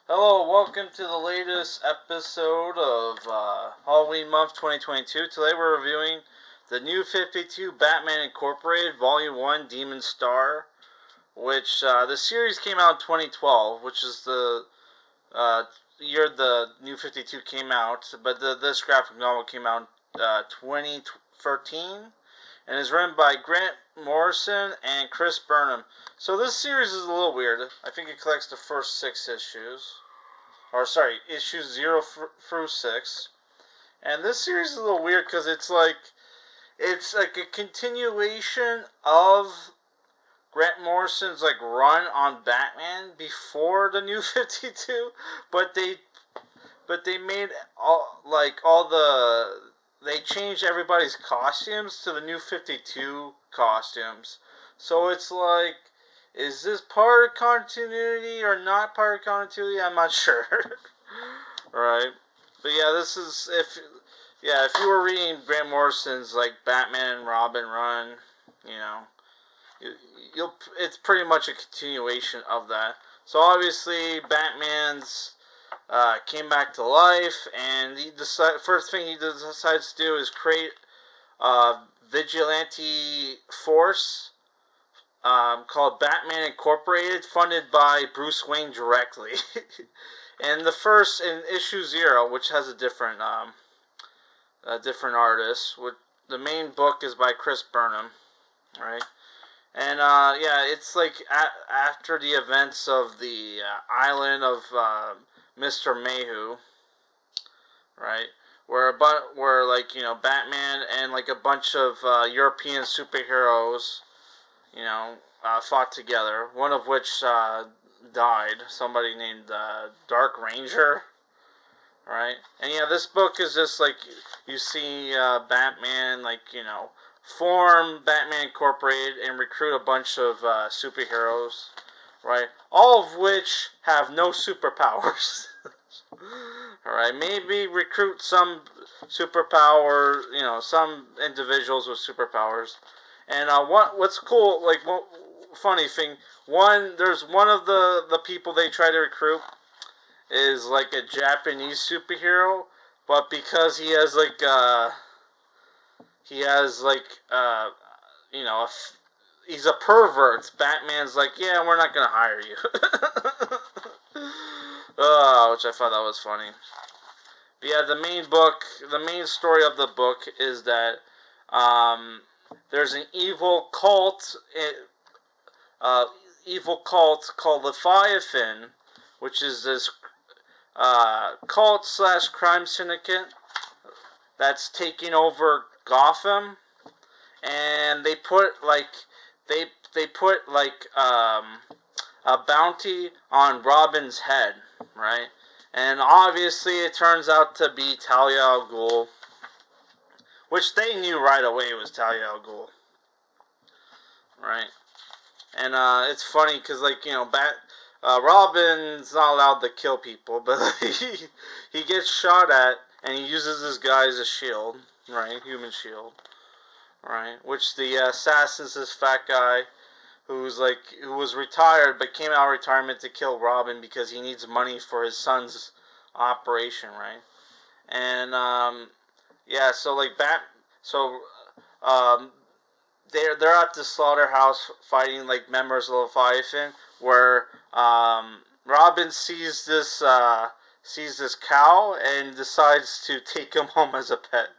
Hello, welcome to the latest episode of Halloween month 2022. Today we're reviewing the New 52 Batman Incorporated Volume 1 Demon Star, which the series came out in 2012, which is the uh, year the New 52 came out, but this graphic novel came out in 2013 and is written by Grant Morrison and Chris Burnham. So this series is a little weird. I think it collects the first 6 issues. Issues 0 through 6. And this series is a little weird because it's like a continuation of Grant Morrison's run on Batman before the New 52, but they made they changed everybody's costumes to the New 52 costumes. So it's like, is this part of continuity or not part of continuity? I'm not sure. Right. But yeah, if you were reading Grant Morrison's Batman and Robin run, you know, you'll it's pretty much a continuation of that. So obviously, Batman's came back to life, and first thing he decides to do is create a vigilante force called Batman Incorporated, funded by Bruce Wayne directly. And in issue 0, which has a different artist, the main book is by Chris Burnham, right? And yeah, it's after the events of the island of Mr. Mayhew, right? Where Batman and a bunch of European superheroes, fought together. One of which died. Somebody named Dark Ranger, right? And yeah, this book is just you see Batman, form Batman Incorporated and recruit a bunch of superheroes, right? All of which have no superpowers. Alright, maybe recruit some superpower, some individuals with superpowers. And what's cool, funny thing, there's one of the people they try to recruit is a Japanese superhero, but because he has he's a pervert. Batman's yeah, we're not gonna hire you. Which I thought that was funny. But yeah, the main story of the book is that there's an evil cult called Leviathan, which is this cult / crime syndicate that's taking over Gotham, and they put a bounty on Robin's head, right? And obviously, it turns out to be Talia al Ghul, which they knew right away was Talia al Ghul, right? And it's funny because Robin's not allowed to kill people, but he gets shot at, and he uses this guy as a shield, right? Human shield, right? Which the assassin's this fat guy who was retired but came out of retirement to kill Robin because he needs money for his son's operation, right? And yeah, so um, they're at the slaughterhouse fighting members of Leviathan, where Robin sees this cow and decides to take him home as a pet.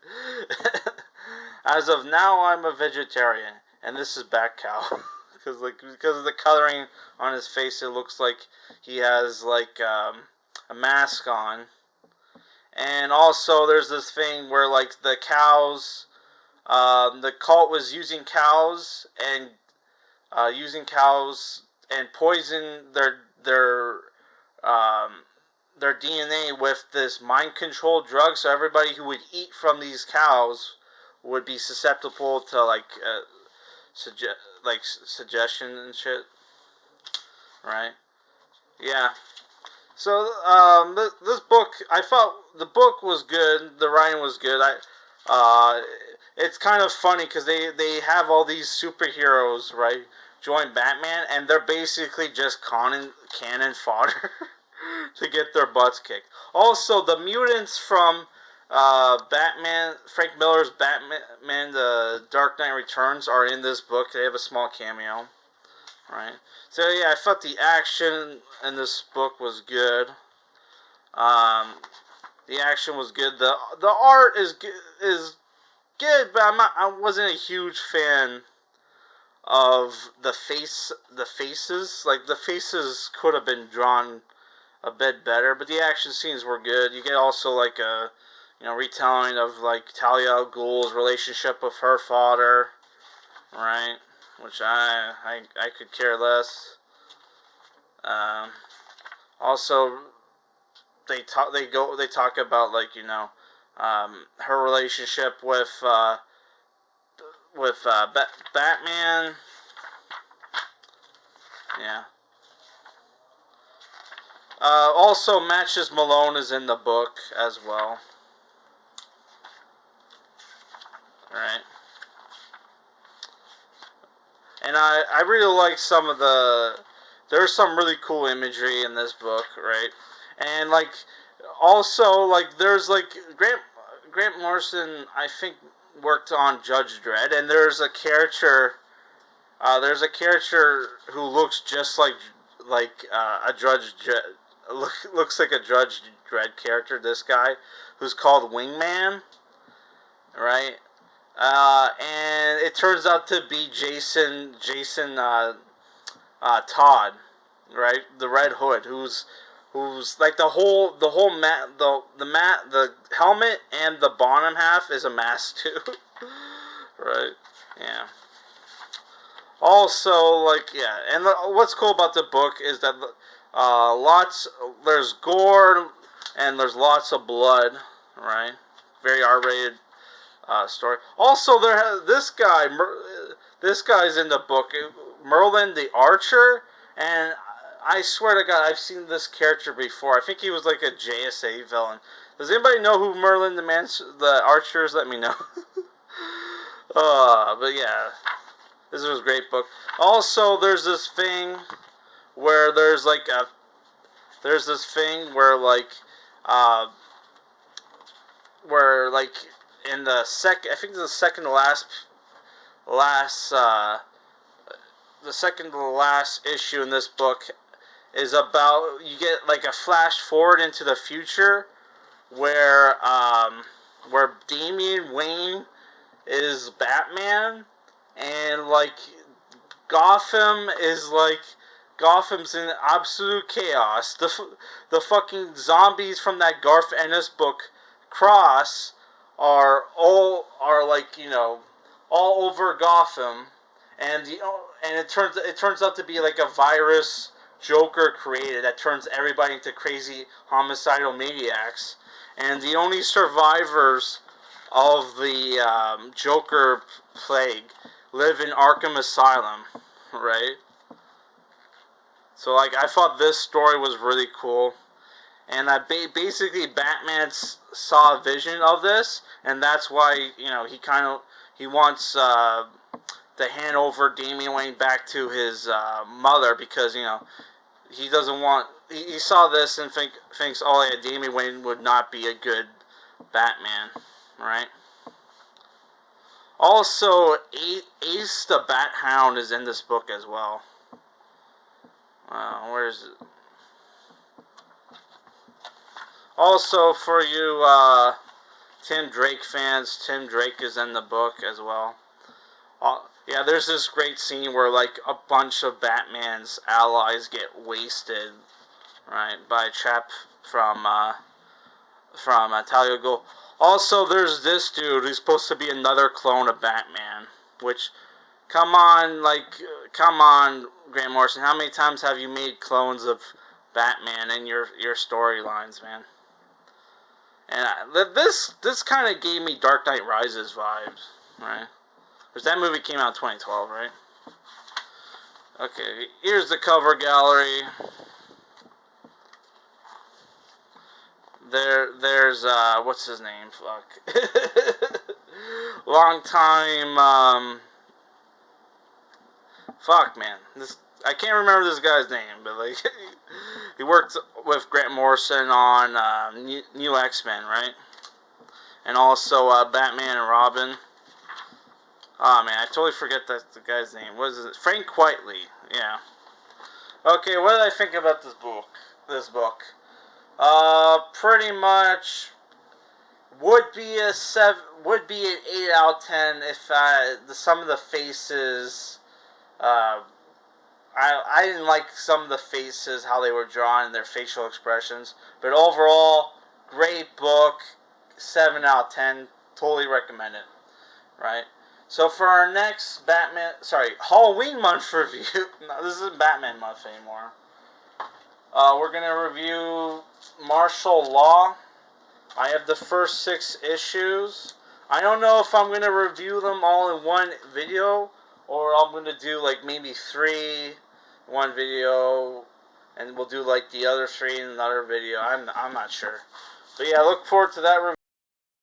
As of now, I'm a vegetarian, and this is Bat Cow. Because of the coloring on his face, it looks like he has a mask on. And also, there's this thing where the cows, the cult was using cows and poison their DNA with this mind control drug. So everybody who would eat from these cows would be susceptible to suggestion and shit, right? Yeah. So this book, I thought the book was good. The writing was good. Uh, it's kind of funny because they have all these superheroes, right, join Batman, and they're basically just cannon fodder to get their butts kicked. Also, the mutants from Batman, Frank Miller's Batman, The Dark Knight Returns, are in this book. They have a small cameo, right? So yeah, I thought the action in this book was good. Um, the action was good. The art is good, but I wasn't a huge fan of the faces. Like, the faces could have been drawn a bit better, but the action scenes were good. You get also like a retelling of like Talia al Ghul's relationship with her father, right? Which I could care less. Also, they talk about, like, her relationship with Batman. Yeah. Also, Matches Malone is in the book as well. Right. And I really like some of there's some really cool imagery in this book, right? And like, also, like, there's like Grant Morrison, I think, worked on Judge Dredd, and there's a character who looks just like a Judge Dredd, looks like a Judge Dredd character. This guy, who's called Wingman, right? And it turns out to be Jason Todd, right? The Red Hood, who's like the helmet and the bottom half is a mask too, right? Yeah. Also, like, yeah, and what's cool about the book is that there's gore and there's lots of blood, right? Very R-rated story. Also, this guy's in the book, Merlin the Archer, and I swear to God, I've seen this character before. I think he was like a JSA villain. Does anybody know who Merlin the Archer is? Let me know. But yeah, this was a great book. Also, there's this thing where where like in the I think the second to last issue in this book is about, you get like a flash forward into the future where Damian Wayne is Batman, and like Gotham's in absolute chaos. The fucking zombies from that Garth Ennis book, Cross, are like, all over Gotham, and it turns out to be like a virus Joker created that turns everybody into crazy homicidal maniacs, and the only survivors of the Joker plague live in Arkham Asylum, right? So, like, I thought this story was really cool, and basically Batman saw a vision of this, and that's why he wants to hand over Damian Wayne back to his mother, because he doesn't want. He saw this and thinks, oh yeah, Damian Wayne would not be a good Batman, right? Also, Ace the Bat Hound is in this book as well. Where is it? Also, for you Tim Drake fans, Tim Drake is in the book as well. Yeah, there's this great scene where like a bunch of Batman's allies get wasted, right, by a chap from Talia al Ghul. Also, there's this dude who's supposed to be another clone of Batman, which, come on, Grant Morrison, how many times have you made clones of Batman in your storylines, man? And this kind of gave me Dark Knight Rises vibes, right? Because that movie came out in 2012, right? Okay, here's the cover gallery. There's what's his name? Fuck. Long time. Fuck, man. I can't remember this guy's name, but like, he worked with Grant Morrison on New X-Men, right? And also Batman and Robin. Oh man, I totally forget the guy's name. What is it? Frank Quitely. Yeah. Okay, what did I think about this book? Pretty much would be an 8 out of 10 if some of the faces. I didn't like some of the faces, how they were drawn, and their facial expressions. But overall, great book. 7 out of 10. Totally recommend it. Right? So for our next Halloween month review. No, this isn't Batman month anymore. We're going to review Marshal Law. I have the first 6 issues. I don't know if I'm going to review them all in one video, or I'm going to do like maybe 3 one video, and we'll do like the other 3 in another video. I'm not sure. But yeah, look forward to that review.